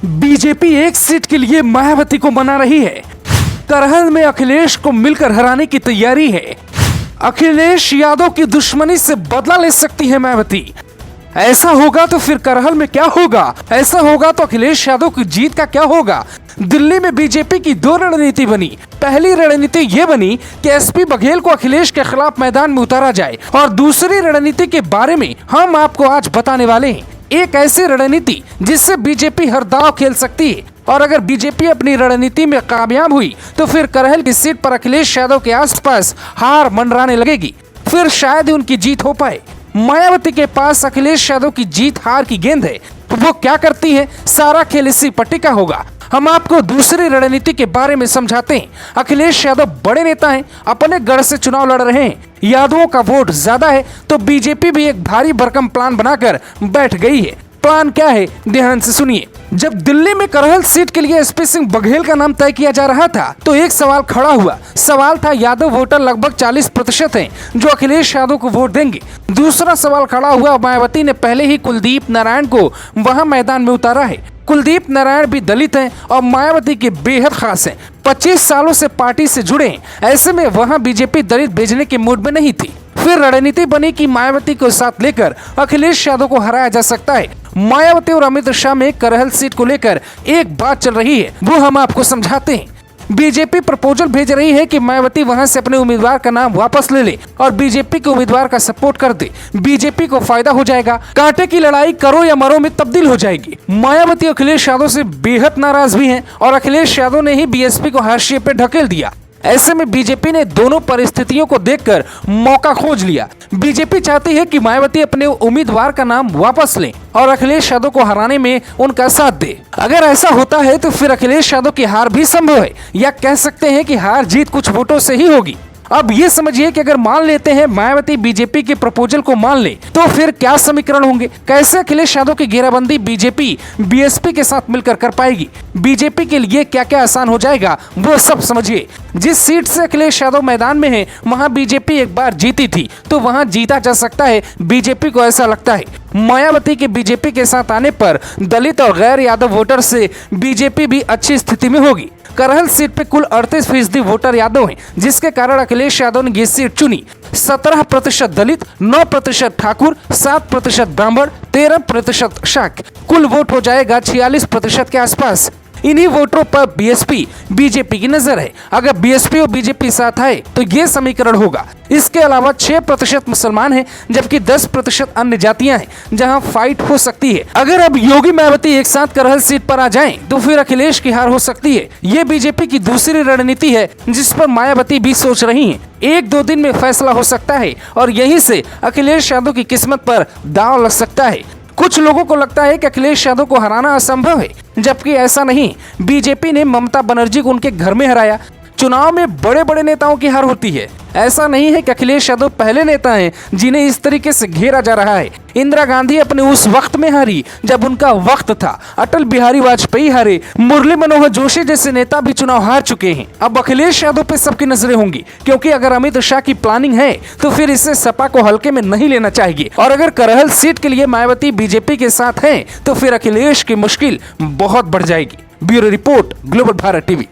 BJP एक seat के लिए मायावती को मना रही है। करहल में अखिलेश को मिलकर हराने की तैयारी है। अखिलेश यादव की दुश्मनी से बदला ले सकती है मायावती। ऐसा होगा तो फिर करहल में क्या होगा? ऐसा होगा तो अखिलेश यादव की जीत का क्या होगा? दिल्ली में बीजेपी की दो रणनीति बनी। पहली रणनीति ये बनी कि एसपी बघेल को अखिलेश के खिलाफ मैदान में उतारा जाए, और दूसरी रणनीति के बारे में हम आपको आज बताने वाले हैं। एक ऐसी रणनीति जिससे बीजेपी हर दांव खेल सकती है, और अगर बीजेपी अपनी रणनीति में कामयाब हुई तो फिर करहल की सीट पर अखिलेश यादव के आसपास हार मंडराने लगेगी, फिर शायद ही उनकी जीत हो पाए। मायावती के पास अखिलेश यादव की जीत हार की गेंद है, तो वो क्या करती है, सारा खेल इसी पट्टी का होगा। हम आपको दूसरी रणनीति के बारे में समझाते हैं। अखिलेश यादव बड़े नेता हैं, अपने गढ़ से चुनाव लड़ रहे हैं, यादवों का वोट ज्यादा है, तो बीजेपी भी एक भारी भरकम प्लान बनाकर बैठ गई है। प्लान क्या है, ध्यान से सुनिए। जब दिल्ली में करहल सीट के लिए एसपी सिंह बघेल का नाम तय किया जा रहा था, तो एक सवाल खड़ा हुआ। सवाल था, यादव वोटर लगभग 40% हैं जो अखिलेश यादव को वोट देंगे। दूसरा सवाल खड़ा हुआ, मायावती ने पहले ही कुलदीप नारायण को वहां मैदान में उतारा है। कुलदीप नारायण भी दलित हैं और मायावती के बेहद खास हैं, 25 सालों से पार्टी से जुड़े हैं। ऐसे में वहां बीजेपी दलित भेजने के मूड में नहीं थी। फिर रणनीति बनी कि मायावती को साथ लेकर अखिलेश यादव को हराया जा सकता है। मायावती और अमित शाह में करहल सीट को लेकर एक बात चल रही है, वो हम आपको समझाते हैं। बीजेपी प्रपोजल भेज रही है कि मायावती वहां से अपने उम्मीदवार का नाम वापस ले ले और बीजेपी के उम्मीदवार का सपोर्ट कर दे। बीजेपी को फायदा हो जाएगा, कांटे की लड़ाई करो या मरो में तब्दील हो जाएगी। मायावती अखिलेश यादव से बेहद नाराज भी हैं, और अखिलेश यादव ने ही बीएसपी को हाशिए पे ढकेल दिया। ऐसे में बीजेपी ने दोनों परिस्थितियों को देखकर मौका खोज लिया। बीजेपी चाहती है कि मायावती अपने उम्मीदवार का नाम वापस लें और अखिलेश यादव को हराने में उनका साथ दे। अगर ऐसा होता है तो फिर अखिलेश यादव की हार भी संभव है, या कह सकते हैं कि हार जीत कुछ वोटों से ही होगी। अब ये समझिए कि अगर मान लेते हैं मायावती बीजेपी के प्रपोजल को मान ले, तो फिर क्या समीकरण होंगे? कैसे अखिलेश यादव की घेराबंदी बीजेपी बीएसपी के साथ मिलकर कर पाएगी? बीजेपी के लिए क्या क्या आसान हो जाएगा, वो सब समझिए। जिस सीट से अखिलेश यादव मैदान में है, वहां बीजेपी एक बार जीती थी, तो वहां जीता जा सकता है। बीजेपी को ऐसा लगता है मायावती के बीजेपी के साथ आने पर दलित और गैर यादव वोटर से बीजेपी भी अच्छी स्थिति में होगी। करहल सीट पे कुल 38% वोटर यादव हैं, जिसके कारण अखिलेश यादव ने ये सीट चुनी। 17% दलित, 9% ठाकुर, 7% ब्राह्मण, 13% शाक्य, कुल वोट हो जाएगा 46% के आसपास। इन्हीं वोटरों पर बीएसपी बीजेपी की नजर है। अगर बीएसपी और बीजेपी साथ आए तो ये समीकरण होगा। इसके अलावा 6% मुसलमान हैं, जबकि 10% अन्य जातियां हैं जहां फाइट हो सकती है। अगर अब योगी मायावती एक साथ करहल सीट पर आ जाएं, तो फिर अखिलेश की हार हो सकती है। ये बीजेपी की दूसरी रणनीति है, जिस पर मायावती भी सोच रही हैं। 1-2 दिन में फैसला हो सकता है, और यहीं से अखिलेश यादव की किस्मत पर दांव लग सकता है। कुछ लोगों को लगता है कि अखिलेश यादव को हराना असंभव है, जबकि ऐसा नहीं। बीजेपी ने ममता बनर्जी को उनके घर में हराया। चुनाव में बड़े बड़े नेताओं की हार होती है। ऐसा नहीं है कि अखिलेश यादव पहले नेता हैं जिन्हें इस तरीके से घेरा जा रहा है। इंदिरा गांधी अपने उस वक्त में हारी जब उनका वक्त था। अटल बिहारी वाजपेयी हारे, मुरली मनोहर जोशी जैसे नेता भी चुनाव हार चुके हैं। अब अखिलेश यादव पे सबकी नजरें होंगी, क्योंकि अगर अमित शाह की प्लानिंग है तो फिर इसे सपा को हल्के में नहीं लेना चाहिए। और अगर करहल सीट के लिए मायावती बीजेपी के साथ है, तो फिर अखिलेश की मुश्किल बहुत बढ़ जाएगी। Bureau report, global Bharat TV.